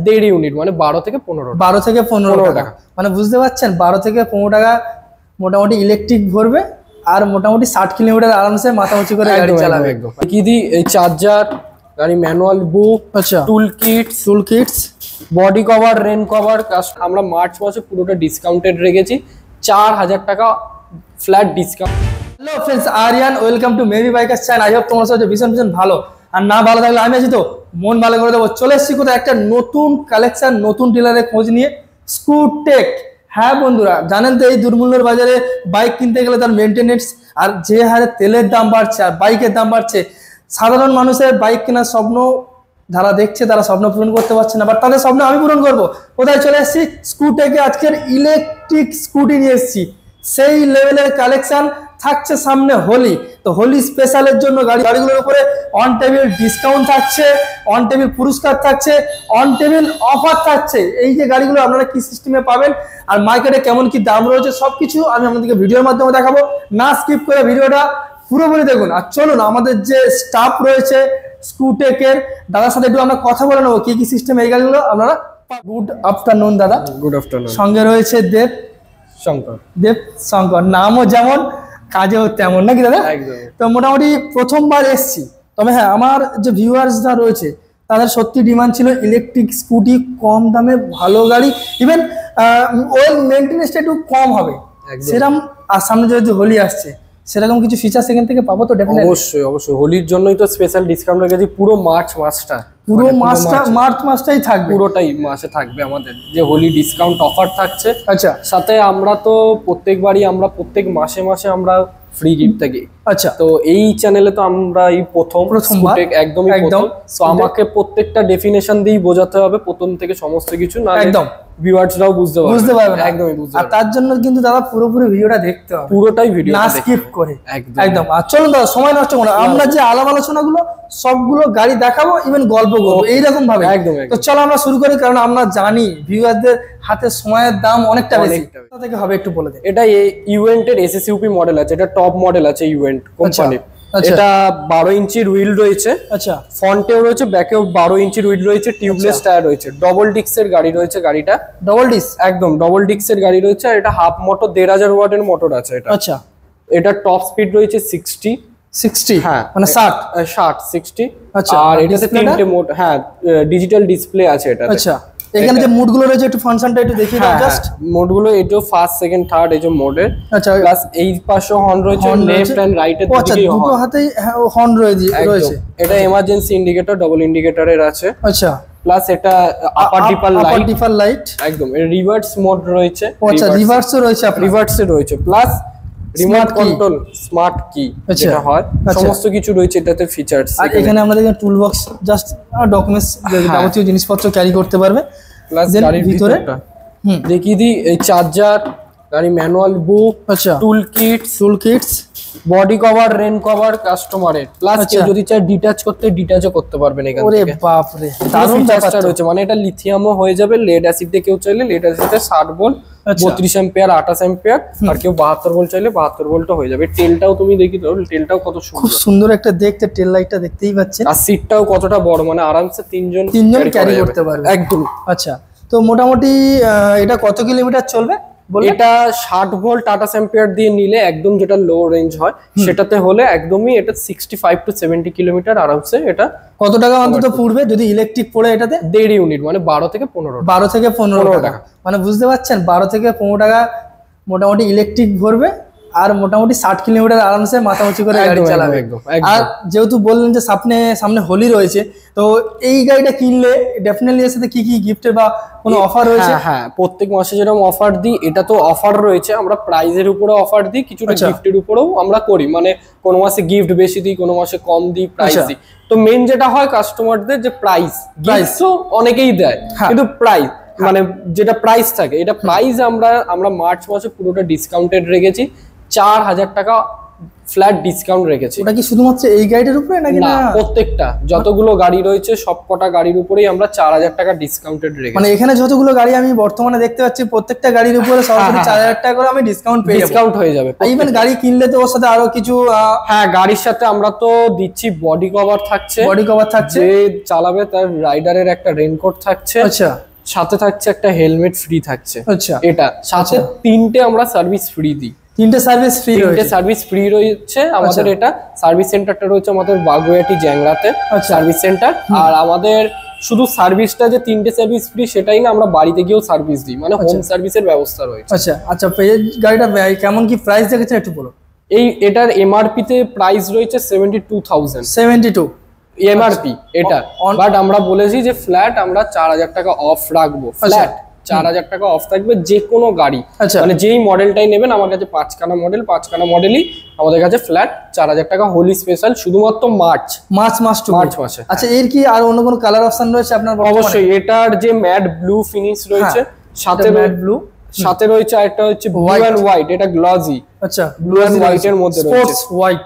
1.5 unit, মানে 12 থেকে 15 টাকা। মানে বুঝতে পারছেন, 12 থেকে 15 টাকা মোটামুটি ইলেকট্রিক ভরবে, আর মোটামুটি 60 কিলোমিটার আরামসে মাথা উঁচু করে গাড়ি চালাবে। একদম কি দি এই চার্জার, গাড়ি ম্যানুয়াল বুক, আচ্ছা, tool kits, body cover, rain cover. আমরা মার্চ মাসে পুরোটা ডিসকাউন্টেড রেখেছি, 4000 টাকা flat discount. Hello friends, Aryan, welcome to maybe bikers channel. I hope তোমরা সবাই ভীষণ ভালো, আর না ভালো থাকলে আমি আছি তো, মন ভালো করে দেবো। চলে এসেছি কোথাও একটা নতুন কালেকশন, নতুন ডিলারের খোঁজ নিয়ে, স্কুটেক। হ্যাঁ বন্ধুরা, জানেন তো এই দুর্মূল্যের বাজারে বাইক কিনতে গেলে তার মেনটেনেন্স, আর যে হারে তেলের দাম বাড়ছে আর বাইকের দাম বাড়ছে, সাধারণ মানুষের বাইক কেনার স্বপ্ন যারা দেখছে তারা স্বপ্ন পূরণ করতে পারছে না, বাট তাদের স্বপ্ন আমি পূরণ করবো। কোথায় চলে এসেছি? স্কুটেকে আজকের ইলেকট্রিক স্কুটি নিয়ে এসেছি। সেই লেভেলের কালেকশন থাকছে সামনে হোলি, তো হোলি স্পেশালের জন্য গাড়িগুলোর উপরে অন টেবিল ডিসকাউন্ট থাকছে, অন টেবিল পুরস্কার থাকছে, অন টেবিল অফার থাকছে। এই যে গাড়িগুলো আপনারা কি সিস্টেমে পাবেন আর মার্কেটে কেমন কি দাম রয়েছে সবকিছু আমি আপনাদেরকে ভিডিওর মাধ্যমে দেখাবো। না স্কিপ করে ভিডিওটা পুরোপুরি দেখুন। আর চলুন আমাদের যে স্টাফ রয়েছে স্কুটেকের, দাদার সাথে একটু আমরা কথা বলে নেবো কি সিস্টেম এই গাড়িগুলো আপনারা। গুড আফটারনুন দাদা। Good afternoon. সঙ্গে রয়েছে দেব শঙ্কর, নামও যেমন কাজেও তেমন, নাকি দাদা? তো মোটামুটি প্রথমবার এসছি, তবে হ্যাঁ আমার যে ভিউয়ার্সরা রয়েছে তাদের সত্যি ডিমান্ড ছিল ইলেকট্রিক স্কুটি, কম দামে ভালো গাড়ি, ইভেন ওয়েল মেনটেনেন্সটা একটু কম হবে সেরকম। আর সামনে যেহেতু হোলি আসছে, সেরকম কিছু ফিচার সেখান থেকে পাবো তো ডেফিনেটলি। অবশ্যই হোলির জন্যই তো স্পেশাল ডিসকাউন্ট রেখেছি। পুরো মার্চ মাসটাই থাকবে, পুরোটাই মাসে থাকবে আমাদের যে হোলি ডিসকাউন্ট অফার থাকছে। আচ্ছা, সাথে আমরা তো প্রত্যেকবারই আমরা প্রত্যেক মাসে আমরা ফ্রি গিফট থাকি। আচ্ছা, তো এই চ্যানেলে তো আমরা এই প্রথমবার একদম। তো আমাকে প্রত্যেকটা ডেফিনেশন দিয়েই বোঝাতে হবে প্রথম থেকে সমস্ত কিছু, না একদম ভিউয়ার্সরাও বুঝতে পারবে না। একদমই বুঝতে পারবে। আর তার জন্য কিন্তু দাদা পুরোপুরি ভিডিওটা দেখতে হবে, পুরোটাই ভিডিও না স্কিপ করে। একদম। আর চলুন দাদা সময় নষ্ট করো, আমরা যে আলাপ আলোচনাগুলো সবগুলো গাড়ি দেখাবো, ইভেন গল্প করবো এইরকম ভাবে। একদম। তো চলো আমরা শুরু করি, কারণ আমরা জানি ভিউয়ারদের হাতে সময়ের দাম অনেকটা বেশি। কোথা থেকে হবে একটু বলে দেন। এটা ইউএন্টের এসএসইউপি মডেল আছে, এটা টপ মডেল আছে ইউএন্ট কোম্পানির। এটা 12 ইঞ্চির হুইল রয়েছে। আচ্ছা, ফ্রন্টেও রয়েছে, ব্যাকেও 12 ইঞ্চির হুইল রয়েছে, টিউবলেস টায়ার রয়েছে, ডবল ডিস্কের গাড়ি রয়েছে। গাড়িটা ডবল ডিস্ক, একদম ডবল ডিস্কের গাড়ি রয়েছে। আর এটা হাফ মোটর 1500 ওয়াটের মোটর আছে এটা। আচ্ছা, এটা টপ স্পিড রয়েছে 60। হ্যাঁ, মানে 60। আচ্ছা, আর এটাতে তিনটে মোড, হ্যাঁ ডিজিটাল ডিসপ্লে আছে এটা। আচ্ছা, এখানে যে মোডগুলো রয়েছে একটু ফাংশনটা একটু দেখিয়ে দাও জাস্ট। মোডগুলো এটো ফার্স্ট, সেকেন্ড, থার্ড এই যে মোডের। আচ্ছা, প্লাস এই পাশে হর্ন রয়েছে, লেফট এন্ড রাইট এর দিকেই হর্ন। দুটো হাতেই হর্ন রয়েছে। এটা এমার্জেন্সি ইন্ডিকেটর, ডাবল ইন্ডিকেটরের আছে। আচ্ছা, প্লাস এটা আপার ডিপার লাইট। একদম। এর রিভার্স মোড রয়েছে। আচ্ছা, রিভার্সও রয়েছে, রিভার্সে রয়েছে। প্লাস রিমোট কন্ট্রোল, স্মার্ট কি যেটা হয়, সমস্ত কিছু রয়েছে এটাতে ফিচারস। আর এখানে আমাদের টুল বক্স, জাস্ট ডকুমেন্টস যাবতীয় জিনিসপত্র ক্যারি করতে পারবে। প্লাস গাড়ির ভিতরে দেখিয়ে দিই এই চার্জার, গাড়ি ম্যানুয়াল বুক, আচ্ছা tool kits, body cover, rain cover কাস্টমারের। প্লাস কেউ যদি চায় ডিটাচ করতে, ডিটাচও করতে পারবেন এখান থেকে। ওরে বাপ রে, দারুণ ফিচারটা রয়েছে। মানে এটা লিথিয়ামও হয়ে যাবে, লেড অ্যাসিড দিয়ে কেউ চাইলে লেড অ্যাসিডে 60 ভোল্ট, 32 অ্যাম্পিয়ার, 28 অ্যাম্পিয়ার, আর কেউ 72 ভোল্ট চাইলে 72 ভোল্টও হয়ে যাবে। টেলটাও তুমি দেখি দাও, টেলটাও কত সুন্দর, খুব সুন্দর একটা দেখতে টেল লাইটটা দেখতেই পাচ্ছেন। আর সিটটাও কতটা বড়, মানে আরামসে তিনজন ক্যারি করতে পারবে একদম। আচ্ছা, তো মোটামুটি এটা কত কিলোমিটার চলবে? এটা 60 ভোল্ট 28 অ্যাম্পিয়ার দিয়ে নিলে একদম যেটা লো রেঞ্জ হয় সেটাতে হলে একদমই এটা 65 টু 70 কিলোমিটার আরামসে। এটা কত টাকা অন্তত পড়বে যদি ইলেকট্রিক পড়ে এটাতে? 1.5 ইউনিট, মানে 12 থেকে 15 টাকা। মানে বুঝতে পারছেন, 12 থেকে 15 টাকা মোটামুটি ইলেকট্রিক ভরবে, আর মোটামুটি 60 কিলোমিটার আরামসে মাথা উঁচু করে গাড়ি চালাবে। আর যেহেতু বললেন যে সামনে হোলি রয়েছে, তো এই গাড়িটা কিনলে ডেফিনেটলি এর সাথে কি গিফটের বা কোনো অফার রয়েছে? হ্যাঁ, প্রত্যেক মাসে যেরকম অফার দিই, এটা তো অফার রয়েছে। আমরা প্রাইজের উপরে অফার দিই, কিছুটা গিফটের উপরেও আমরা করি। মানে কোনো মাসে গিফট বেশি দিই, কোনো মাসে কম দিই, প্রাইস দিই। তো মেন যেটা হয় কাস্টমারদের যে প্রাইস তো অনেকেই দেয়, কিন্তু প্রাইস মানে যেটা প্রাইস থাকে, এটা প্রাইস আমরা মার্চ মাসে পুরোটা ডিসকাউন্টেড রেখেছি। 4000 টাকা ফ্ল্যাট ডিসকাউন্ট রেখেছি। ওটা কি শুধুমাত্র এই গাড়িটার উপরে নাকি না, প্রত্যেকটা যতগুলো গাড়ি রয়েছে সবকটা গাড়ির উপরেই আমরা 4000 টাকা ডিসকাউন্টেড রেখেছি। মানে এখানে যতগুলো গাড়ি আমি বর্তমানে দেখতে পাচ্ছি প্রত্যেকটা গাড়ির উপরে সরাসরি 4000 টাকা করে আমি ডিসকাউন্ট পেয়ে যাব। ডিসকাউন্ট হয়ে যাবে। ইভেন গাড়ি কিনলে তো ওর সাথে আরো কিছু হ্যাঁ, গাড়ির সাথে আমরা তো দিচ্ছি বডি কভার থাকছে, বডি কভার থাকছে, যে চালাবে তার রাইডারের একটা রেইনকোট থাকছে, আচ্ছা, সাথে থাকছে একটা হেলমেট ফ্রি থাকছে, আচ্ছা, এটা সাথে তিনটে আমরা সার্ভিস ফ্রি দিই। তিনটে সার্ভিস ফ্রি রয়েছে, তিনটে সার্ভিস ফ্রি রয়েছে আমাদের। এটা সার্ভিস সেন্টারটা রয়েছে আমাদের বাগুইআটি জ্যাংরাতে সার্ভিস সেন্টার। আর আমাদের শুধু সার্ভিসটা যে তিনটে সার্ভিস ফ্রি সেটাই না, আমরা বাড়িতে গিয়েও সার্ভিস দিই, মানে হোম সার্ভিসের ব্যবস্থা রয়েছে। আচ্ছা আচ্ছা, গাড়িটা কেমন কি প্রাইস দেখেছেন একটু বলো। এটার এমআরপি তে প্রাইস রয়েছে 72,000। 72 এমআরপি এটা, বাট আমরা বলেছি যে ফ্ল্যাট আমরা 4000 টাকা অফ রাখবো। ফ্ল্যাট 4000 টাকা অফ থাকবে যে কোনো গাড়ি, মানে যেই মডেলটাই নেবেন। আমার কাছে 5খানা মডেলই আমাদের কাছে ফ্ল্যাট 4000 টাকা হোলি স্পেশাল, শুধুমাত্র মার্চ মাসে। আচ্ছা, এর কি আর অন্য কোনো কালার অপশন রয়েছে আপনার? অবশ্যই, এটার যে ম্যাট ব্লু ফিনিশ রয়েছে, সাথে ম্যাট ব্লু, সাথে রয়েছে একটা হচ্ছে ব্লু এন্ড হোয়াইট, এটা গ্লজি। আচ্ছা, ব্লু এন্ড হোয়াইট এর মধ্যে রয়েছে, স্পোর্টস হোয়াইট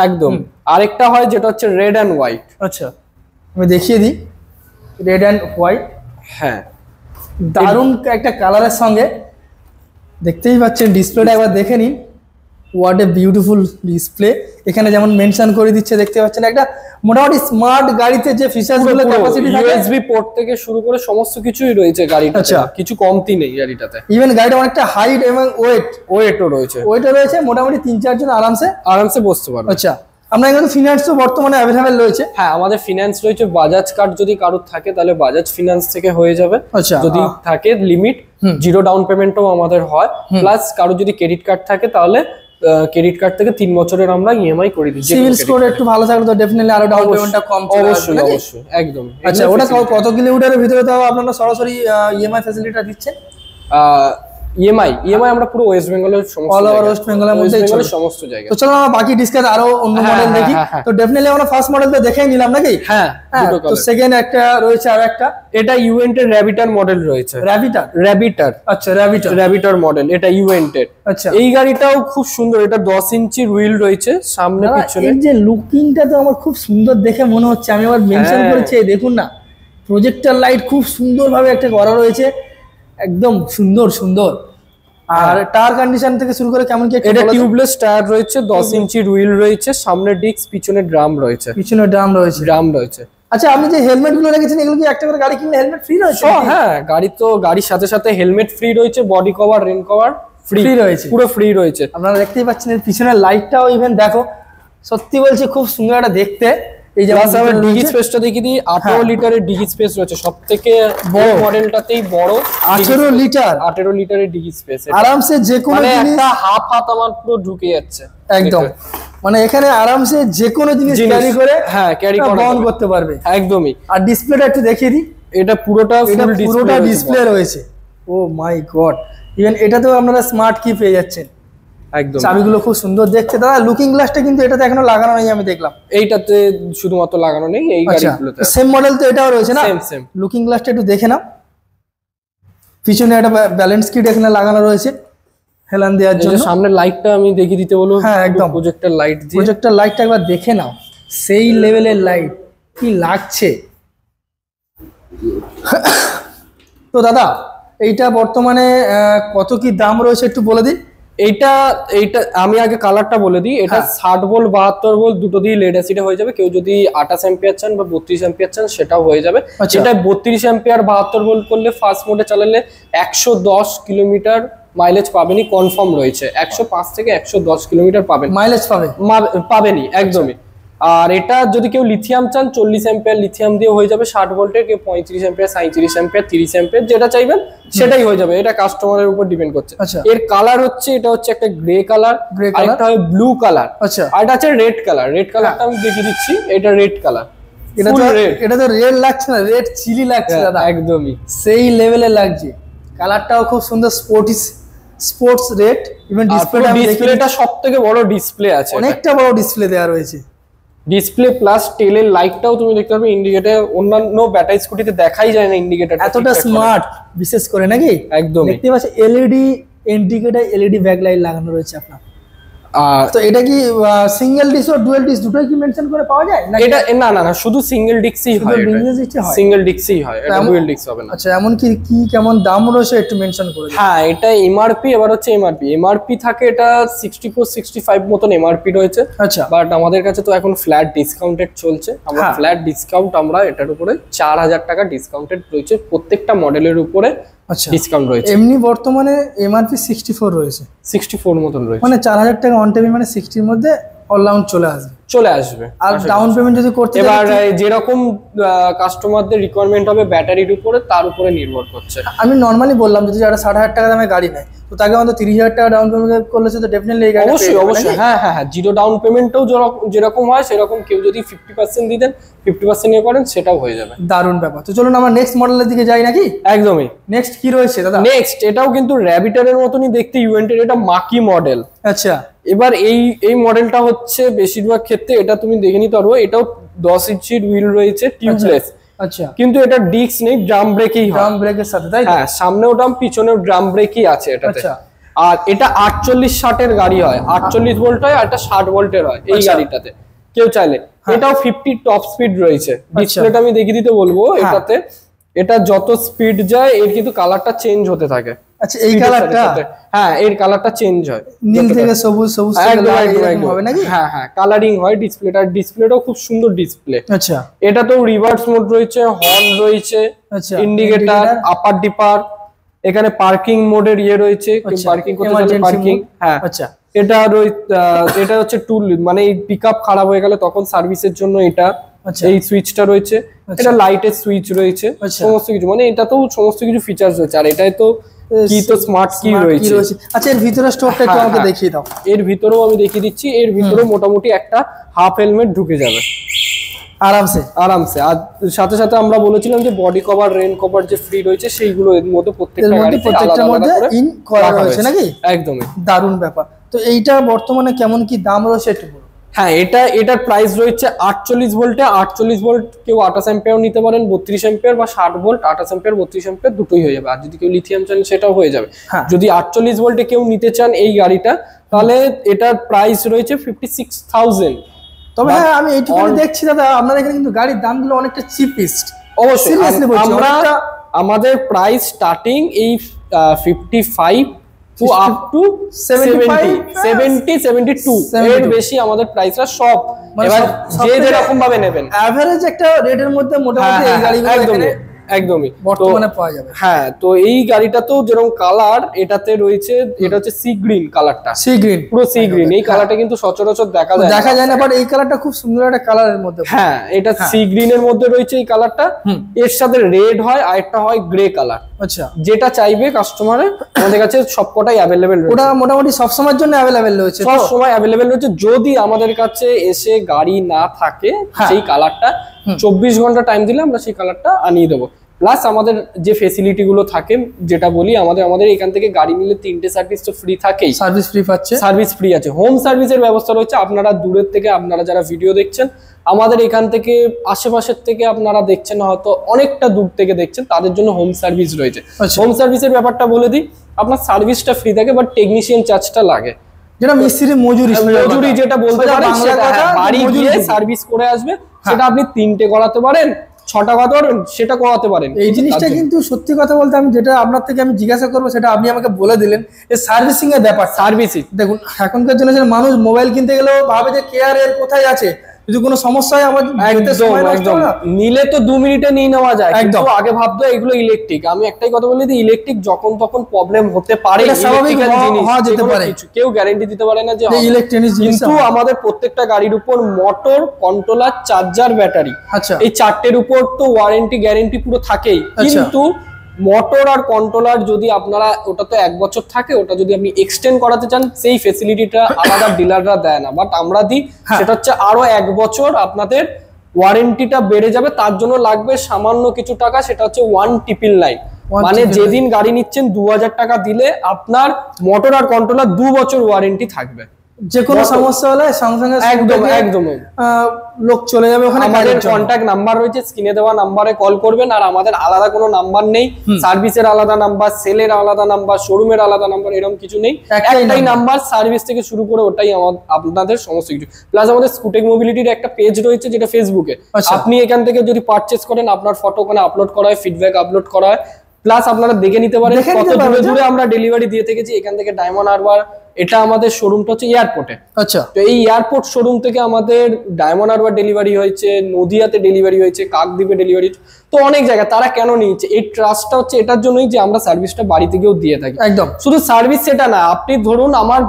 একদম। আরেকটা হয় যেটা হচ্ছে রেড এন্ড হোয়াইট। আচ্ছা, আমি দেখিয়ে দিই, রেড এন্ড হোয়াইট। হ্যাঁ, দারুণ একটা কালারের সঙ্গে, দেখতেই পাচ্ছেন ডিসপ্লেটা একবার দেখে নিন। What a beautiful display. এখানে যেমন মেনশন করে দিচ্ছে, দেখতে পাচ্ছেন একটা মোটামুটি স্মার্ট গাড়িতে যে ফিচারস গুলো, ক্যাপাসিটি থাকে, ইউএসবি পোর্ট থেকে শুরু করে সমস্ত কিছুই রয়েছে গাড়িটাতে। আচ্ছা, কিছু কমতি নেই গাড়িটাতে। ইভেন গাড়িটা অনেকটা হাইট এবং ওয়েটও রয়েছে। মোটামুটি 3-4 জন আরামসে বসতে পারবে। আচ্ছা, আমরা এখানে ফিনান্সও বর্তমানে অ্যাভেলেবেল রয়েছে। হ্যাঁ, আমাদের ফিনান্স রয়েছে। বাজাজ কার্ড যদি কারোর থাকে তাহলে বাজাজ ফিনান্স থেকে হয়ে যাবে। আচ্ছা, যদি থাকে লিমিট, 0 ডাউন পেমেন্টও আমাদের হয়। প্লাস কারো যদি ক্রেডিট কার্ড থাকে তাহলে ক্রেডিট কার্ড থেকে 3 বছরের আমরা ইএমআই করে দিই। সিভিল স্কোর একটু ভালো থাকলে তো ডেফিনেটলি আরো ডাউন পেমেন্টটা কম চলে আসবে। অবশ্যই একদম। আচ্ছা, ওটা কত কিলোমিটারের ভিতরে তাও আপনারা সরাসরি ইএমআই ফ্যাসিলিটিটা দিচ্ছেন? ইএমআই আমরা পুরো ওয়েস্ট বেঙ্গলের সমস্ত, অল ওভার ওয়েস্ট বেঙ্গলের মধ্যে সমস্ত জায়গা। তো চলো আমরা বাকি ডিসকাস আরো অন্য মডেল দেখি। তো ডেফিনেটলি আমরা ফার্স্ট মডেলটা দেখেই নিলাম নাকি? হ্যাঁ, তো সেকেন্ড একটা রয়েছে আর একটা, এটা ইউএন্টের র্যাবিটার মডেল রয়েছে। র্যাবিটার আচ্ছা, র্যাবিটার মডেল, এটা ইউএন্টের। আচ্ছা, এই গাড়িটাও খুব সুন্দর। এটা 10 ইঞ্চি হুইল রয়েছে সামনে পিছনে। এই যে লুকিংটা তো আমার খুব সুন্দর দেখে মনে হচ্ছে। আমি আবার মেনশন করেছি, দেখুন না, প্রজেক্টর লাইট খুব সুন্দরভাবে একটা করা রয়েছে, একদম সুন্দর। আর টায়ার কন্ডিশন থেকে শুরু করে কেমন কি? এটা টিউবলেস টায়ার রয়েছে, 10 ইঞ্চি হুইল রয়েছে, সামনে ডিস্ক, পিছনে ড্রাম রয়েছে। আচ্ছা, আপনি যে হেলমেট গুলো রেখেছেন, এগুলো কি একটা করে গাড়ি কিনলে হেলমেট ফ্রি রয়েছে? হ্যাঁ, গাড়ির সাথে সাথে হেলমেট ফ্রি রয়েছে, body cover, rain cover free রয়েছে, পুরো ফ্রি রয়েছে। আপনারা দেখতেই পাচ্ছেন এর পিছনের লাইটটাও ইভেন দেখো, সত্যি বলছি খুব সুন্দর একটা দেখতে। এই যে আমরা ডিগি স্পেসটা দেখিয়ে দিই, 18 লিটারের ডিগি স্পেস রয়েছে, সবথেকে বড় মডেলটাতেই বড় 18 লিটারের ডিগি স্পেস। আরামসে যে কোনো জিনিস, একটা হাত আমার পুরো ঢুকে যাচ্ছে একদম। মানে এখানে আরামসে যে কোনো জিনিস ক্যারি করে বহন করতে পারবে একদমই। আর ডিসপ্লেটা একটু দেখিয়ে দিই, এটা পুরোটা ডিসপ্লে রয়েছে। ও মাই গড, ইভেন এটাতেও আপনারা স্মার্ট কি পেয়ে যাচ্ছেন। একদম, চাবিগুলো খুব সুন্দর দেখতে। দাদা, লুকিং গ্লাসটা কিন্তু এটাতে এখনো লাগানো নেই, আমি দেখলাম। এইটাতে শুধুমাত্র লাগানো নেই, এই গাড়িগুলোতে সেম মডেল তো এটাও রয়েছে না? সেম। লুকিং গ্লাসটা একটু দেখে নাও, পিছনে একটা ব্যালেন্স কিট এখানে লাগানো রয়েছে হেলান দেওয়ার জন্য। সামনে লাইটটা আমি দেখিয়ে দিতে বলবো। হ্যাঁ, একদম প্রজেক্টর লাইটটা একবার দেখে নাও, সেই লেভেলের লাইট, কি লাগছে। তো দাদা, এইটা বর্তমানে কত কি দাম রয়েছে একটু বলে দিন। এইটা আমি আগে কালারটা বলে দিই। এটা 60 ভোল্ট 72 ভোল্ট দুটো দিয়ে লেড অ্যাসিডে হয়ে যাবে। কেউ যদি 28 অ্যাম্পিয়ার চান বা 32 অ্যাম্পিয়ার চান সেটাও হয়ে যাবে। এটা 32 অ্যাম্পিয়ার 72 ভোল্ট করলে ফার্স্ট মোডে চালালে 110 কিলোমিটার মাইলেজ পাবেনই, কনফার্ম রয়েছে। 105 থেকে 110 কিলোমিটার মাইলেজ পাবেনই একদমই। আর এটা যদি কেউ লিথিয়াম চান, 40 অ্যাম্পিয়ার লিথিয়াম দিয়ে হয়ে যাবে 60 ভোল্টের। কেউ 35 অ্যাম্পিয়ার, 37 অ্যাম্পিয়ার, 30 অ্যাম্পিয়ার, যেটা চাইবেন সেটাই হয়ে যাবে। এটা কাস্টমারের উপর ডিপেন্ড করছে। এর কালার হচ্ছে, এটা হচ্ছে একটা গ্রে কালার, আরেকটা হয় ব্লু কালার, আর এটা আছে রেড কালার। রেড কালারটা আমি দেখিয়ে দিচ্ছি, এটা রেড কালার। এটা তো রেড লাগছে না, রেড চিলি লাগছে দাদা, একদমই সেই লেভেলে লাগছে। কালারটাও খুব সুন্দর, স্পোর্টস রেড। ইভেন ডিসপ্লেটা সবথেকে বড় ডিসপ্লে আছে, অনেকটা বড় ডিসপ্লে দেওয়া রয়েছে। ডিসপ্লে প্লাস টেলের লাইটটাও তুমি দেখতে পাবে। ইন্ডিকেটর অন্যান্য ব্যাটারি স্কুটিতে দেখাই যায় না ইন্ডিকেটর, এতটা স্মার্ট বিশেষ করে নাকি? একদম দেখতে পাচ্ছেন এলইডি ইন্ডিকেটর, এলইডি ব্যাকলাইট লাগানো রয়েছে আপনার। আর তো এটা কি সিঙ্গেল ডিস্ক ও ডুয়াল ডিস্ক দুটোই কি মেনশন করে পাওয়া যায় না? এটা না না না, শুধু সিঙ্গেল ডিস্কই হয়, সিঙ্গেল ডিস্কই হয়, এটা ডুয়াল ডিস্ক হবে না। আচ্ছা, এমন কি কি কেমন দাম রয়েছে একটু মেনশন করে দিন। হ্যাঁ, এটা এমআরপি, এবার হচ্ছে এমআরপি থাকে এটা 64-65 মতন এমআরপি রয়েছে। আচ্ছা, বাট আমাদের কাছে তো এখন ফ্ল্যাট ডিসকাউন্টেড চলছে, আমরা ফ্ল্যাট ডিসকাউন্ট আমরা এটার উপরে 4000 টাকা ডিসকাউন্টেড রয়েছে প্রত্যেকটা মডেলের উপরে। আচ্ছা, ডিসকাউন্ট রয়েছে। এমনি বর্তমানে এমআরপি 64 রয়েছে, 64 মতন রয়েছে, মানে 4000 টাকা অন টেবিল, মানে 60 এর মধ্যে অলরাউন্ড চলে আসবে। আর ডাউন পেমেন্ট যদি করতে, এবার যেরকম কাস্টমারদের রিকোয়ারমেন্ট হবে ব্যাটারির উপরে, তার উপরে নির্ভর করছে। আমি নরমালি বললাম যদি যারা 60,000 টাকা দামে গাড়ি নেয়, তো তাকে অন্তত 30,000 টাকা ডাউন পেমেন্ট করলে তো ডেফিনেটলি এই গাড়ি অবশ্যই অবশ্যই। হ্যাঁ হ্যাঁ হ্যাঁ, জিরো ডাউন পেমেন্টও যেরকম হয় সেরকম, কেউ যদি 50% দিয়ে দেন, 50% নিয়ে করেন, সেটাও হয়ে যাবে। দারুণ ব্যাপার। তো চলুন আমরা নেক্সট মডেলের দিকে যাই নাকি? একদমই। নেক্সট কি রয়েছে দাদা? নেক্সট এটাও কিন্তু র্যাবিটারের মতনই দেখতে, ইউএনটির, এটা মাকি মডেল। আচ্ছা, এবার এই মডেলটা হচ্ছে বেশিরভাগ ক্ষেত্রে এটা তুমি দেখে নিতে পারো, এটাও 10 ইঞ্চির হুইল রয়েছে, টিউবলেস। আচ্ছা, কিন্তু এটা ডিস্ক নেই, ড্রাম ব্রেকই হয়। ড্রাম ব্রেকের সাথে, তাই? হ্যাঁ, সামনেও ড্রাম, পিছনেও ড্রাম ব্রেকই আছে এটাতে। আচ্ছা, আর এটা 48-60 গাড়ি হয়, 48 ভোল্ট হয়, আর এটা 60 ভোল্টের হয় এই গাড়িটাতে। কেউ চাইলে এটাও 50 টপ স্পিড রয়েছে। ডিসপ্লেটা আমি দেখিয়ে দিতে বলবো এটাতে। এটা যত স্পিড যায় এর কিন্তু কালারটা চেঞ্জ হতে থাকে। আচ্ছা, এই কালারটা? হ্যাঁ, এর কালারটা চেঞ্জ হয়, নীল থেকে সবুজ, সবুজ থেকে লাল, এরকম হবে নাকি? হ্যাঁ হ্যাঁ, কালারিং হয় ডিসপ্লেটাও খুব সুন্দর ডিসপ্লে। আচ্ছা, এটা তো রিভার্স মোড রয়েছে, হর্ন রয়েছে, আচ্ছা, ইন্ডিকেটর, আপার ডিপার, এখানে পার্কিং মোডের রয়েছে, পার্কিং করতে চাইলে পার্কিং। হ্যাঁ, আচ্ছা, এটা হচ্ছে টুল, মানে এই পিকআপ খারাপ হয়ে গেলে তখন সার্ভিসের জন্য এটা, এই সুইচটা রয়েছে। এটা লাইটের সুইচ রয়েছে, সমস্ত কিছু, মানে এটাতেও সমস্ত কিছু ফিচার্স রয়েছে। আর এটাই তো কি, তো স্মার্ট কি রয়েছে। আচ্ছা, এর ভিতরে স্টোরটা একটু আমাকে দেখিয়ে দাও। এর ভিতরেও আমি দেখিয়ে দিচ্ছি। এর ভিতরেও মোটামুটি একটা হাফ হেলমেট ঢুকে যাবে আরামসে। আর সাথে সাথে আমরা বলেছিলাম যে বডি কভার, রেন কভার যে ফ্রি রয়েছে সেইগুলো এর মধ্যে প্রত্যেকটার মধ্যে ইন করা রয়েছে নাকি? একদমই, দারুণ ব্যাপার। তো এইটা বর্তমানে কেমন কি দাম রয়েছে একটু বলুন। হ্যাঁ, এটার প্রাইস রয়েছে 48 ভোল্টে। 48 ভোল্ট কেউ 28 অ্যাম্পিয়ার নিতে পারেন, 32 অ্যাম্পিয়ার, বা 60 ভোল্ট 28 অ্যাম্পিয়ার 32 অ্যাম্পিয়ার দুটোই হয়ে যাবে। আর যদি কেউ লিথিয়াম চান সেটাও হয়ে যাবে। যদি 48 ভোল্টে কেউ নিতে চান এই গাড়িটা, তাহলে এটার প্রাইস রয়েছে 56,000। তবে হ্যাঁ, আমি এইটুকু দেখছি দাদা, আপনাদের এখানে কিন্তু গাড়ির দামগুলো অনেকটা চিপিস্ট। অবশ্যই, আমাদের প্রাইস স্টার্টিং এই 55 টু আপ টু 70-72 এর বেশি আমাদের প্রাইসটা সব। এবার যে যেরকম ভাবে নেবেন, এভারেজ একটা রেটের মধ্যে মোটামুটি এই গাড়িগুলো একদমই বর্তমানে পাওয়া যাবে। হ্যাঁ, তো এই গাড়িটা তো যেরকম কালার এটাতে রয়েছে, এটা হচ্ছে সি গ্রিন কালারটা, পুরো সি গ্রিন। এই কালারটা কিন্তু সচরাচর দেখা যায় না, বাট এই কালারটা খুব সুন্দর একটা কালারের মধ্যে। হ্যাঁ, এটা সি গ্রিনের মধ্যে রয়েছে এই কালারটা। এর সাথে রেড হয়, আর একটা হয় গ্রে কালার। আচ্ছা, যেটা চাইবে কাস্টমারে আমাদের কাছে সবকটাই অ্যাভেলেবেল রয়েছে। ওটা মোটামুটি সব সময়ের জন্য অ্যাভেলেবেল রয়েছে, সব সময় অ্যাভেলেবেল রয়েছে। যদি আমাদের কাছে এসে গাড়ি না থাকে, সেই কালারটা 24 ঘন্টা টাইম দিলে আমরা সেই কালারটা আনিয়ে দেবো। প্লাস আমাদের যে ফেসিলিটি গুলো থাকে, যেটা বলি, আমাদের এখান থেকে গাড়ি নিলে 3টে সার্ভিস তো ফ্রি থাকেই। সার্ভিস ফ্রি পাচ্ছে, সার্ভিস ফ্রি আছে, হোম সার্ভিসের ব্যবস্থা রয়েছে। আপনারা দূরের থেকে, আপনারা যারা ভিডিও দেখছেন আমাদের এখান থেকে, আশেপাশের থেকে আপনারা দেখছেন, হয়তো অনেকটা দূর থেকে দেখছেন, তাদের জন্য হোম সার্ভিস রয়েছে। হোম সার্ভিসের ব্যাপারটা বলে দিই, আপনার সার্ভিসটা ফ্রি থাকে, বাট টেকনিশিয়ান চার্জটা লাগে, যেটা মিস্ত্রি মজুরি যেটা বলতে পারেন, বাড়ি গিয়ে সার্ভিস করে আসবে। সেটা আপনি 3টে করাতে পারেন, 6টা করাতে পারেন, সেটা করাতে পারেন। এই জিনিসটা কিন্তু সত্যি কথা বলতে, আমি যেটা আপনার থেকে আমি জিজ্ঞাসা করবো সেটা আপনি আমাকে বলে দিলেন। এই সার্ভিসিং এর ব্যাপার, সার্ভিসিং দেখুন, এখনকার জেনারেশন মানুষ মোবাইল কিনতে গেলেও ভাবে যে কেয়ার এর কোথায় আছে, যদি কোনো সমস্যা হয় আমার একদম নিলে তো 2 মিনিটে নিয়ে নেওয়া যায়। কিন্তু আগে ভাবতো এগুলো ইলেকট্রিক। আমি একটাই কথা বলি, ইলেকট্রিক যখন তখন প্রবলেম হতে পারে, কেউ গ্যারান্টি দিতে পারে না যে ইলেকট্রনিক। কিন্তু আমাদের প্রত্যেকটা গাড়ির উপর মোটর, কন্ট্রোলার, চার্জার, ব্যাটারি, এই 4টের উপর তো ওয়ারেন্টি গ্যারান্টি পুরো থাকেই। কিন্তু মোটর আর কন্ট্রোলার যদি আপনারা, ওটা তো 1 বছর থাকে, ওটা যদি আপনি এক্সটেন্ড করাতে চান সেই ফেসিলিটিটা আলাদা ডিলাররা দেয় না, বাট আমরা দিই। সেটা হচ্ছে আরো 1 বছর আপনাদের ওয়ারেন্টিটা বেড়ে যাবে। তার জন্য লাগবে সামান্য কিছু টাকা, সেটা হচ্ছে 1999। মানে যেদিন গাড়ি নিচ্ছেন 2000 টাকা দিলে আপনার মোটর আর কন্ট্রোলার 2 বছর ওয়ারেন্টি থাকবে। যে কোনো সমস্যা হলে সঙ্গে সঙ্গে একদম লোক চলে যাবে ওখানে। আমাদের কন্ট্যাক্ট নাম্বার রয়েছে, স্ক্রিনে দেওয়া নাম্বারে কল করবেন। আর আমাদের আলাদা কোনো নাম্বার নেই, সার্ভিসের আলাদা নাম্বার, সেলের আলাদা নাম্বার, শোরুমের আলাদা নাম্বার, এরকম কিছু নেই। একটাই নাম্বার, সার্ভিস থেকে শুরু করে ওটাই আপনাদের সমস্ত কিছু। প্লাস আমাদের স্কুটেক মোবিলিটির একটা পেজ রয়েছে যেটা ফেসবুকে, আপনি এখান থেকে যদি পারচেস করেন আপনার ফটো ওখানে আপলোড করা হয়, ফিডব্যাক আপলোড করা হয়, প্লাস আপনারা দেখে নিতে পারেন কত দূরে দূরে আমরা ডেলিভারি দিয়ে থেকেছি। এখান থেকে ডায়মন্ড হারবার, এটা আমাদের শোরুমটা হচ্ছে এয়ারপোর্টে। আচ্ছা, তো এই এয়ারপোর্ট শোরুম থেকে আমাদের ডায়মন্ড হারবার ডেলিভারি হয়েছে, নদিয়াতে ডেলিভারি হয়েছে, কাকদ্বীপে ডেলিভারি, তো অনেক জায়গায়। তারা কেন নিয়েছে? এই ট্রাস্টটা হচ্ছে এটার জন্যই যে আমরা সার্ভিসটা বাড়ি থেকেও দিয়ে থাকি। একদম, শুধু সার্ভিস সেটা না, আপনি ধরুন আমার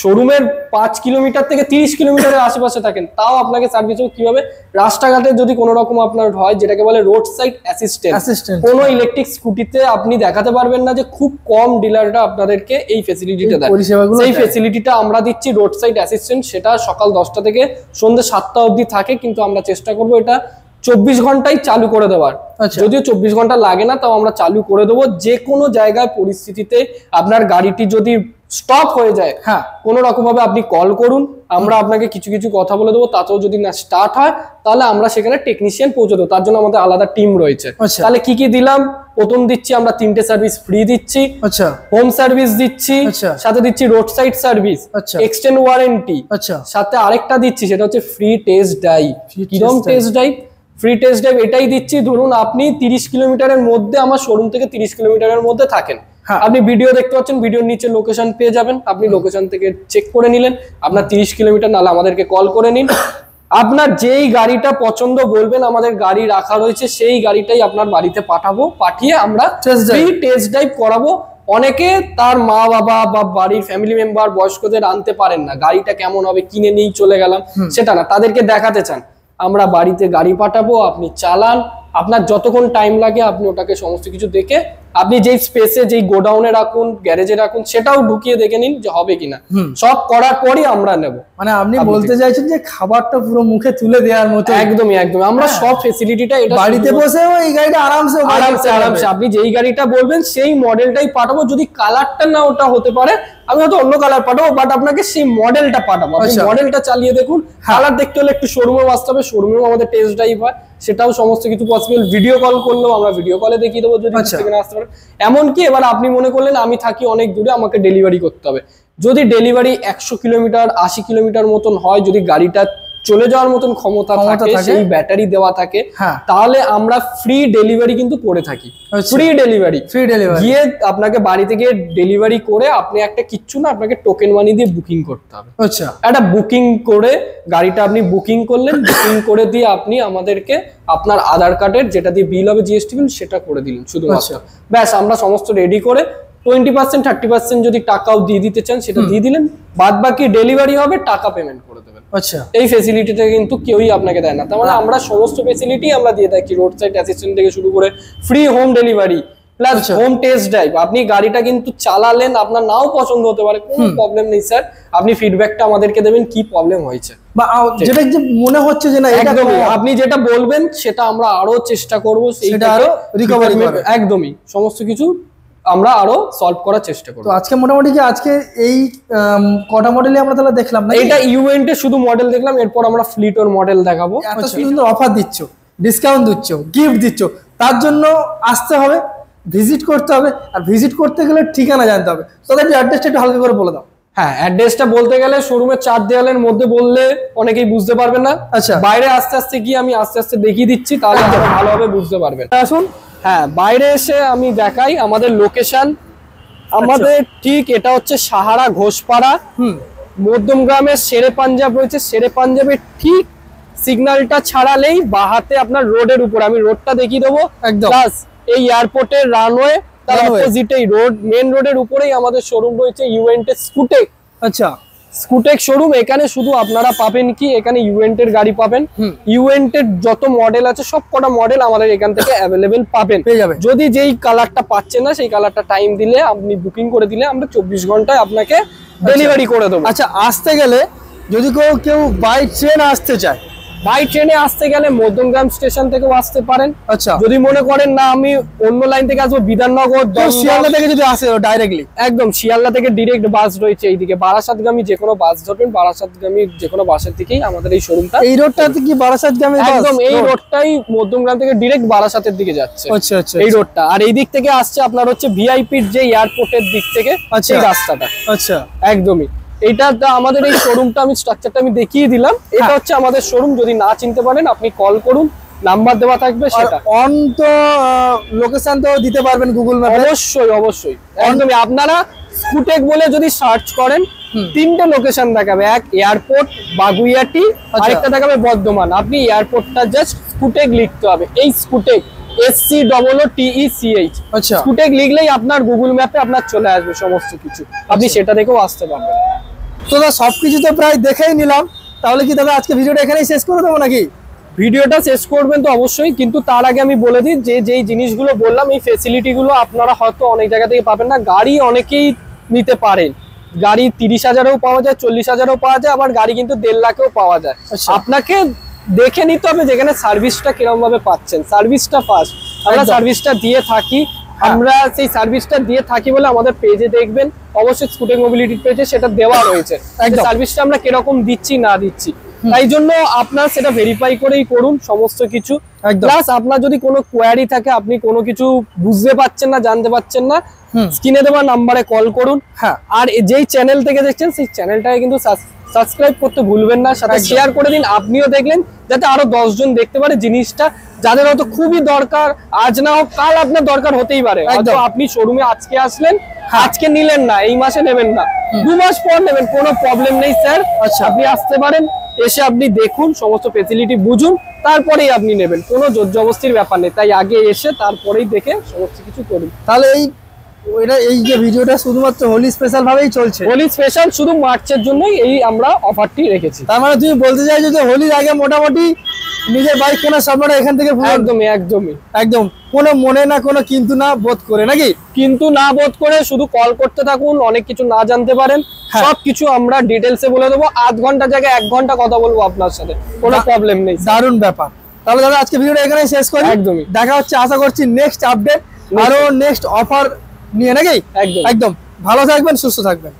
শোরুমের 5 কিলোমিটার থেকে 30 কিলোমিটারের আশেপাশে থাকেন, তাও আপনাকে সার্ভিস কিভাবে, রাস্তাঘাটে যদি কোনো রকম আপনার হয়, যেটাকে বলে রোড সাইড অ্যাসিস্ট্যান্ট, কোনো ইলেকট্রিক স্কুটিতে আপনি দেখাতে পারবেন না যে খুব কম ডিলাররা আপনাদেরকে এই ফেসিলিটিটা দেয়। সেই ফেসিলিটিটা আমরা দিচ্ছি, রোড সাইড অ্যাসিস্ট্যান্ট। সেটা সকাল 10টা থেকে সন্ধ্যে 7টা অবধি থাকে, কিন্তু আমরা চেষ্টা করবো এটা 24 ঘন্টাই চালু করে দেওয়ার। যদিও 24 ঘন্টা লাগে না, তাও আমরা চালু করে দেবো। যে কোনো জায়গায় পরিস্থিতিতে আপনার গাড়িটি যদি স্টপ হয়ে যায়, হ্যাঁ, কোনো রকম ভাবে আপনি কল করুন, আমরা আপনাকে কিছু কিছু কথা বলে দেবো। তাতেও যদি না স্টার্ট হয়, তাহলে আমরা সেখানে টেকনিশিয়ান পৌঁছে দেবো। তার জন্য আমাদের আলাদা টিম রয়েছে। তাহলে কি কি দিলাম? প্রথম দিচ্ছি আমরা 3টে সার্ভিস ফ্রি দিচ্ছি। আচ্ছা, হোম সার্ভিস দিচ্ছি, সাথে দিচ্ছি road side service, extend warranty, সাথে আরেকটা দিচ্ছি সেটা হচ্ছে ফ্রি টেস্ট ড্রাইভ। কিরকম test drive? Free test drive এটাই দিচ্ছি, ধরুন আপনি 30 কিলোমিটারের মধ্যে আমার শোরুম থেকে 30 কিলোমিটারের মধ্যে থাকেন, আপনি ভিডিও দেখতে পাচ্ছেন, ভিডিওর নিচে লোকেশন পেয়ে যাবেন, আপনি লোকেশন থেকে চেক করে নিলেন আপনার 30 কিলোমিটার, নাহলে আমাদেরকে কল করে নিন। আপনার যেই গাড়িটা পছন্দ বলবেন, আমাদের গাড়ি রাখা রয়েছে, সেই গাড়িটাই আপনার বাড়িতে পাঠাবো, পাঠিয়ে আমরা ফ্রি টেস্ট ড্রাইভ করাবো। অনেকে তার মা বাবা বা বাড়ির ফ্যামিলি মেম্বার বয়স্কদের আনতে পারেন না, গাড়িটা কেমন হবে কিনে নিয়ে চলে গেলাম, সেটা না, তাদেরকে দেখাতে চান, আমরা বাড়িতে গাড়ি পাঠাবো, আপনি চালান, আপনার যতক্ষণ টাইম লাগে আপনি ওটাকে সমস্ত কিছু দেখে, আপনি যেই স্পেসে, যেই গোডাউনে রাখুন, গ্যারেজে রাখুন, সেটাও ঢুকিয়ে দেখে নিন যে হবে কিনা। সব করার পরই আমরা নেব। মানে আপনি বলতে চাইছেন যে খাবারটা পুরো মুখে তুলে দেওয়ার মতো? একদমই একদম, আমরা সব ফেসিলিটিটা এটা বাড়িতে বসে এই গাড়িটা আরামসে আপনি যেই গাড়িটা বলবেন সেই মডেলটাই পাঠাবো। যদি কালারটা না ওটা হতে পারে, আমি হয়তো অন্য কালার পাঠাবো, বাট আপনাকে সেই মডেলটা পাঠাবো। আপনি মডেলটা চালিয়ে দেখুন, কালার দেখতে হলে একটু শোরুমে আসতে হবে, শোরুমেও আমাদের টেস্ট ড্রাইভ হয়, সেটাও সমস্ত কিছু পসিবল। ভিডিও কল করলেও আমরা ভিডিও কলে দেখিয়ে দেবো যদি সেখানে আসতে পারে। এমনকি এবার আপনি মনে করলেন আমি থাকি অনেক দূরে, আমাকে ডেলিভারি করতে হবে, যদি ডেলিভারি 100 কিলোমিটার 80 কিলোমিটার মতন হয়, যদি গাড়িটা চলে যাওয়ার মতন ক্ষমতা থাকে, সেই ব্যাটারি দেওয়া থাকে, তাহলে আমরা ফ্রি ডেলিভারি কিন্তু করে থাকি। ফ্রি ডেলিভারি গিয়ে আপনাকে বাড়িতে গিয়ে ডেলিভারি করে, আপনি একটা কিচ্ছু না, আপনাকে টোকেন মানি দিয়ে বুকিং করতে হবে। আচ্ছা, একটা বুকিং করে গাড়িটা আপনি বুকিং করলেন, বুকিং করে দিয়ে আপনি আমাদেরকে আপনার আধার কার্ডের যেটা দিয়ে বিল হবে জিএসটি বিল, সেটা করে দিলেন শুধুমাত্র, ব্যাস। আমরা সমস্ত রেডি করে 20% 30% যদি টাকাও দিয়ে দিতে চান সেটা দিয়ে দিলেন, বাদ বাকি ডেলিভারি হবে, টাকা পেমেন্ট করে দেবেন। আচ্ছা, এই ফেসিলিটিটা কিন্তু কেউই আপনাকে দেয় না। তার মানে আমরা সমস্ত ফেসিলিটি আমরা দিয়ে থাকি, রোড সাইড অ্যাসিস্ট্যান্ট থেকে শুরু করে free home delivery plus home test drive. আপনি গাড়িটা কিন্তু চালালেন, আপনার নাও পছন্দ হতে পারে, কোনো প্রবলেম নেই স্যার, আপনি ফিডব্যাকটা আমাদেরকে দেবেন কি প্রবলেম হয়েছে, বা যেটা যে মনে হচ্ছে যে না একদমই আপনি যেটা বলবেন সেটা আমরা আরো চেষ্টা করবো, সেটা আরো রিকভারি, একদমই সমস্ত কিছু আমরা আরো সলভ করার চেষ্টা করব। তো আজকে মোটামুটি কি আজকে এই কটা মডেলই আমরা তাহলে দেখলাম না? এটা ইউএন্টে শুধু মডেল দেখলাম, এরপর আমরা ফ্লিটোর মডেল দেখাবো। এত সুন্দর অফার দিচ্ছ, ডিসকাউন্ট দিচ্ছ, গিফট দিচ্ছ, তার জন্য আসতে হবে, ভিজিট করতে হবে, আর ভিজিট করতে গেলে ঠিকানা জানতে হবে। তাদের অ্যাড্রেসটা একটু হালকা করে বলে দাও। হ্যাঁ, অ্যাড্রেসটা বলতে গেলে শোরুমের 4 দেওয়ালের মধ্যে বললে অনেকেই বুঝতে পারবেন না। আচ্ছা, বাইরে আস্তে আস্তে গিয়ে আমি আস্তে আস্তে দেখিয়ে দিচ্ছি, তাহলে ভালোভাবে বুঝতে পারবেন। আসুন, হ্যাঁ, বাইরে এসে আমি দেখাই আমাদের লোকেশন। আমাদের ঠিক এটা হচ্ছে সাহারা ঘোষপাড়া, মধ্যমগ্রামের শেরে পাঞ্জাব রয়েছে, শেরে পাঞ্জাবের ঠিক সিগন্যালটা ছাড়ালেই বাহাতে আপনার রোডের উপর, আমি রোডটা দেখিয়ে দেবো একদম, প্লাস এই এয়ারপোর্টের রানওয়ে তার অপোজিটেই রোড, মেন রোডের উপরেই আমাদের শোরুম রয়েছে ইউএন্টে স্কুটেক। আচ্ছা, স্কুটেক শোরুম। এখানে শুধু আপনারা পাবেন কি, এখানে ইউএন্টের গাড়ি পাবেন, ইউএন্টের যত মডেল আছে সব কটা মডেল আমাদের এখান থেকে অ্যাভেলেবেল পাবেন, পেয়ে যাবেন। যদি যেই কালারটা পাচ্ছেন না, সেই কালারটা টাইম দিলে, আপনি বুকিং করে দিলে আমরা 24 ঘন্টায় আপনাকে ডেলিভারি করে দেবো। আচ্ছা, আসতে গেলে যদি কেউ বাই ট্রেন আসতে চায় বাই ট্রেনে আসতে গেলে মধ্যমগ্রাম স্টেশন থেকেও আসতে পারেন। আচ্ছা, যদি মনে করেন না আমি অন্য লাইন থেকে আসবো, বিধাননগর, শিয়ালদা থেকে যদি আসে ডাইরেক্টলি, একদম শিয়ালদা থেকে ডিরেক্ট বাস রয়েছে এইদিকে। বারাসাতগামী যে কোনো বাস ধরবেন, বারাসাতগামী যে কোনো বাসের দিকেই আমাদের এই শোরুমটা। এই রোডটাতে কি বারাসাতগামী? একদম এই রোডটাই মধ্যমগ্রাম থেকে ডিরেক্ট বারাসাতের দিকে যাচ্ছে। আচ্ছা আচ্ছা, এই রোডটা। আর এই দিক থেকে আসছে আপনার হচ্ছে ভিআইপির যে এয়ারপোর্টের দিক থেকে সেই রাস্তাটা। আচ্ছা, একদমই। এইটা আমাদের এই শোরুমটা, আমি স্ট্রাকচারটা আমি দেখিয়ে দিলাম। এটা হচ্ছে আমাদের শোরুম। যদি না চিনতে পারেন আপনি কল করুন, নাম্বার দেওয়া থাকবে সেটা। অন তো লোকেশন তো দিতে পারবেন গুগল ম্যাপে? অবশ্যই অবশ্যই, একদমই। আপনারা স্কুটেক বলে যদি সার্চ করেন, 3টে লোকেশন দেখাবে। এক এয়ারপোর্ট বাগুইয়াটি, আরেকটা দেখাবে বর্ধমান। আপনি এয়ারপোর্টটা জাস্ট স্কুটেক লিখতে হবে, এই স্কুটেক SCOOTECH। আচ্ছা, স্কুটেক লিখলেই আপনার গুগল ম্যাপে আপনার চলে আসবে সমস্ত কিছু, আপনি সেটা দেখেও আসতে পারবেন। তো দাদা সবকিছু তো প্রায় দেখেই নিলাম, তাহলে কি দাদা আজকে ভিডিওটা এখানেই শেষ করে দেবো নাকি? ভিডিওটা শেষ করবেন তো অবশ্যই, কিন্তু তার আগে আমি বলে দিই যে যেই জিনিসগুলো বললাম, এই ফেসিলিটি গুলো আপনারা হয়তো অনেক জায়গা থেকে পাবেন না। গাড়ি অনেকেই নিতে পারেন, গাড়ি 30,000-এও পাওয়া যায়, 40,000-এও পাওয়া যায়, আবার গাড়ি কিন্তু 1.5 লাখেও পাওয়া যায়। আপনাকে দেখে নিতে হবে যেখানে সার্ভিসটা কিরকম ভাবে পাচ্ছেন। সার্ভিসটা ফার্স্ট, আমরা সার্ভিসটা দিয়ে থাকি। আমরা সেই সার্ভিসটা দিয়ে থাকি বলে আমাদের পেজে দেখবেন, অবশ্যই স্কুটেক মোবিলিটি পেজে সেটা দেওয়া রয়েছে, সার্ভিসটা আমরা কিরকম দিচ্ছি না দিচ্ছি। তাই জন্য আপনার সেটা ভেরিফাই করেই করুন সমস্ত কিছু। প্লাস আপনার যদি কোনো কোয়ারি থাকে, আপনি কোনো কিছু বুঝতে পারছেন না, জানতে পারছেন না, স্ক্রিনে দেওয়া নাম্বারে কল করুন। আর যেই চ্যানেল থেকে দেখছেন সেই চ্যানেলটাকে কিন্তু সাবস্ক্রাইব করতে ভুলবেন না, সাথে শেয়ার করে দিন। আপনিও দেখলেন যাতে আরো 10 জন দেখতে পারে জিনিসটা, যাদের হয়তো খুবই দরকার, আজ না হোক কাল আপনার দরকার হতেই পারে। হয়তো আপনি শোরুমে আজকে আসলেন, আজকে নিলেন না, এই মাসে নেবেন না, 2 মাস পর নেবেন, কোনো প্রবলেম নেই স্যার। আপনি আসতে পারেন, এসে আপনি দেখুন, সমস্ত ফেসিলিটি বুঝুন, তারপরেই আপনি নেবেন। কোনো জোর জবস্তির ব্যাপার নেই, তাই আগে এসে তারপরেই দেখে সমস্ত কিছু করুন। তাহলে এই যে ভিডিওটা শুধুমাত্র হোলি স্পেশাল ভাবেই চলছে? হোলি স্পেশাল শুধু মার্চের জন্যই এই আমরা অফারটি রেখেছি। তার মানে তুমি বলতে চাইছো যে হোলির আগে মোটামুটি নিজের বাইক কেনার স্বপ্নটা এখান থেকে? একদমই একদমই একদম, কোনো মনে না কোনো কিন্তু না বোধ করে, নাকি? কিন্তু না বোধ করে শুধু কল করতে থাকুন, অনেক কিছু না জানতে পারেন সবকিছু আমরা ডিটেলসে বলে দেবো। 8 ঘন্টা জায়গায় 1 ঘন্টা কথা বলবো আপনার সাথে, কোনো প্রবলেম নেই। দারুণ ব্যাপার। তাহলে দাদা আজকে ভিডিওটা এখানে শেষ করি। একদমই, দেখা হচ্ছে আশা করছি নেক্সট আপডেট, আরো নেক্সট অফার নিয়ে, নাকি? একদম একদম। ভালো থাকবেন, সুস্থ থাকবেন।